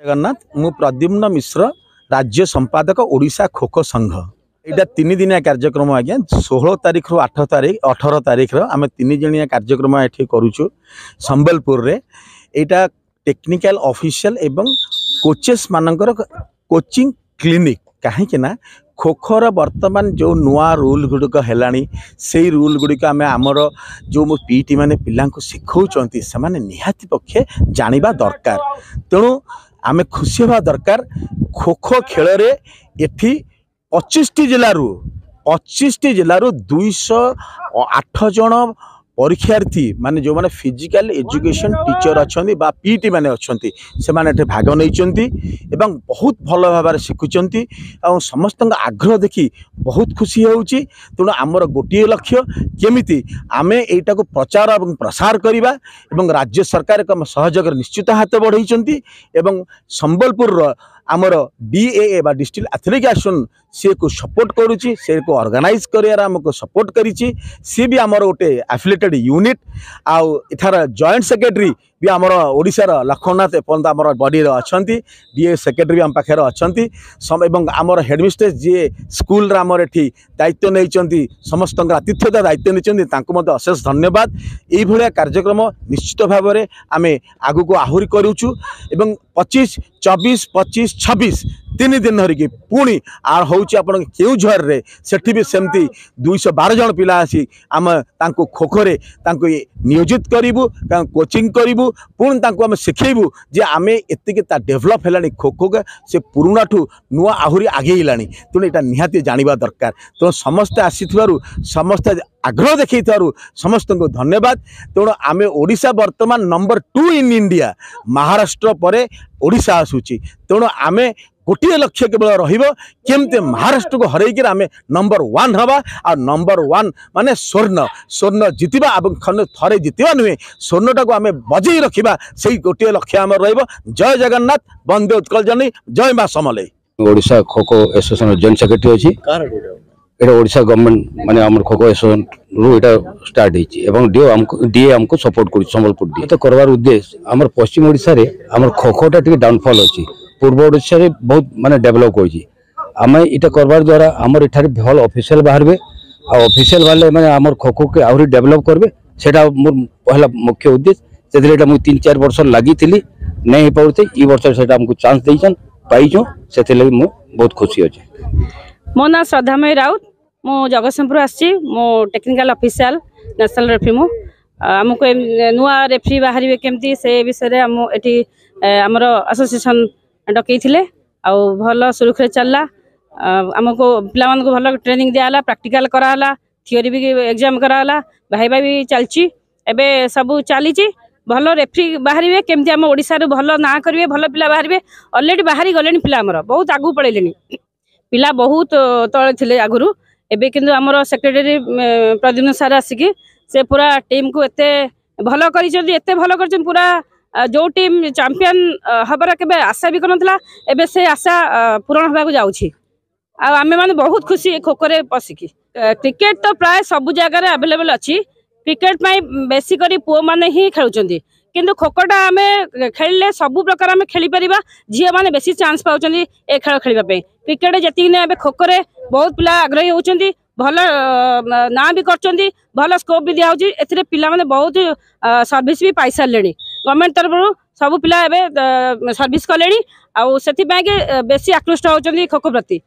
जगन्नाथ मु प्रद्युम्न मिश्र राज्य संपादक ओडिशा खो खो संघ। यहाँ 3 दिनिया कार्यक्रम आज्ञा 16 तारीख रु 18 तारीख आम 3 दिनिया कार्यक्रम ये करुचु संबलपुर रे। यहाँ टेक्निकल ऑफिशियल एवं कोचेस मानकर कोचिंग क्लिनिक कहीं खो खोर वर्तमान जो नुआ रूल गुड़िक है से रूल गुड़िक आम आमर जो मो पीटी माने पिला शिखौंट से निहाती पक्षे जानिबा दरकार। तेणु आम खुशी हवा दरकार खो खो खेल रे एठी 25 जिलू 208 जन परीक्षार्थी माने जो माने फिजिकल एजुकेशन टीचर अच्छा बा पीटी माने अच्छा से माने भाग नहीं एवं बहुत भल भाव शिखुंट और समस्त आग्रह देखी बहुत खुशी होउची। तेणु आमर गोटे लक्ष्य केमिति आमे एटा को प्रचार और प्रसार करवा एवं राज्य सरकार एक सहयोग निश्चित हाथ बढ़ाई एवं संबलपुर आमर DAA बा डिस्ट्रिक्ट एथलेटिक एसोसिएशन सी को सपोर्ट करुच्ची से को ऑर्गेनाइज कर आमको सपोर्ट करी सी भी आमर गोटे एफिलिएटेड यूनिट आउ इथार जॉइंट सेक्रेटरी भी आमर ओडिशार लक्ष्मणनाथ एपर्यंत आमर बॉडी अच्छा DA सेक्रेटरी भी आम पाखे अच्छा आमर हेडमिस्ट्रेस जी स्कूल आमर एठी दायित्व नहीं समस्त आतिथ्यता दायित्व नहीं अशेष धन्यवाद। ये कार्यक्रम निश्चित भाव में आम आगु को आहुरी करूचु एवं 25, 24, 25, 26 3 दिन धरिकी पुणी आर होउची आपण केउझर रे सेठी भी सेमती 212 जन पिला आसी आम तांको खोखो रे तांको नियोजित करिवु कोचिंग करिवु पुणी तांको आम सिखेबु जे आमे एतिके ता डेवलप हेलानी खोखो के से पुरुणा ठू नुआ आहुरी आगेइलानी। तेणु एटा निहाती जानिबा दरकार। तो समस्त आसीथारु समस्त आग्रह देखई समस्त को धन्यवाद। तेणु आमे ओडिशा वर्तमान नंबर 2 इन इंडिया महाराष्ट्र परे ओडिशा आसुची। तेणु आमे गोटे लक्ष्य केवल रमती महाराष्ट्र को हरईक आम नंबर 1 हवा और नंबर 1 माने स्वर्ण जितवा थे जितवा नुहे स्वर्णटा को आम बजई रखा से गोटे लक्ष्य आम जय जगन्नाथ वंदे उत्कल जननी जय मां समले। Odisha kho kho association joint secretary अच्छी एटा ओडिशा गवर्नमेंट माने आम खो खो एसोसिएशन रु एटा स्टार्ट होइछि एवं डीए हमको सपोर्ट कर संबलपुर डी तो करवार उद्देश्य आम पश्चिम ओडिशा रे आम खो खोटा टिके डाउनफॉल अच्छी पूर्व ओडिशा रे बहुत माने डेवलप होइछि। आम इटा करवार द्वारा आमर इठारे भल ऑफिशियल बाहरबे आ ऑफिशियल वाले माने आमर खो खो के आहुरी डेवलप करबे सेटा मोर पहला मुख्य उद्देश्य। सेदिले एटा मु 3-4 वर्ष लागि थिली नै हे पउते ई वर्ष सेटा हमको चांस देइछन पाइछो सेतिले मु बहुत खुशी अछि। मो ना श्रद्धामय राउत मो जगतसिंहपुर आसी मो टेक्निकल ऑफिशियल नेशनल रेफरी मु आमको नुआ रेफरी बाहर केमती से विषय आम एटी आमर एसोसिएशन डकई भल सुरुखुरे चलला आमको पिला को भल ट्रेनिंग दियाला प्रैक्टिकल कराला थियोरी भी एग्जाम कराला भाईबा भी चलची एबे सब चली भल रेफरी बाहर केमती आम ओडिशा रे भल ना करेंगे भल पिला बाहर ऑलरेडी बाहरी गले पिला आमर बहुत आगू पड़े पिला बहुत तले थे आगुरी एबे किंतु आमर सेक्रेटरी प्रद्युम्न सार आसिकी से पूरा टीम को एते भल कर पूरा जो टीम चैंपियन हबार के आशा भी करनथला एबे से आशा पूरण होगा जाउछि आमे माने बहुत खुशी खो खो रे पसिकी। क्रिकेट तो प्राय सब जगह अवेलेबल अच्छी क्रिकेट बेसी करी पुओ माने ही खेलुचंदी किंतु खोखोटा आमे खेलले सब प्रकार आमे खेली परिबा झिया माने बेसी चांस पाउचंदी ए खेल खेलिबा पे क्रिकेट जति ने एबे खोखो रे बहुत पिला आग्रही होउचंदी भल ना भी करचंदी भल स्कोप भी दिया होची एथिरे पिला माने बहुत सर्विस भी पाई सारलेनी गवर्नमेंट तरफ सब पिला एबे सर्विस कलेनी आ सेति के बेसी आकृष्ट होउचंदी खोखो प्रति।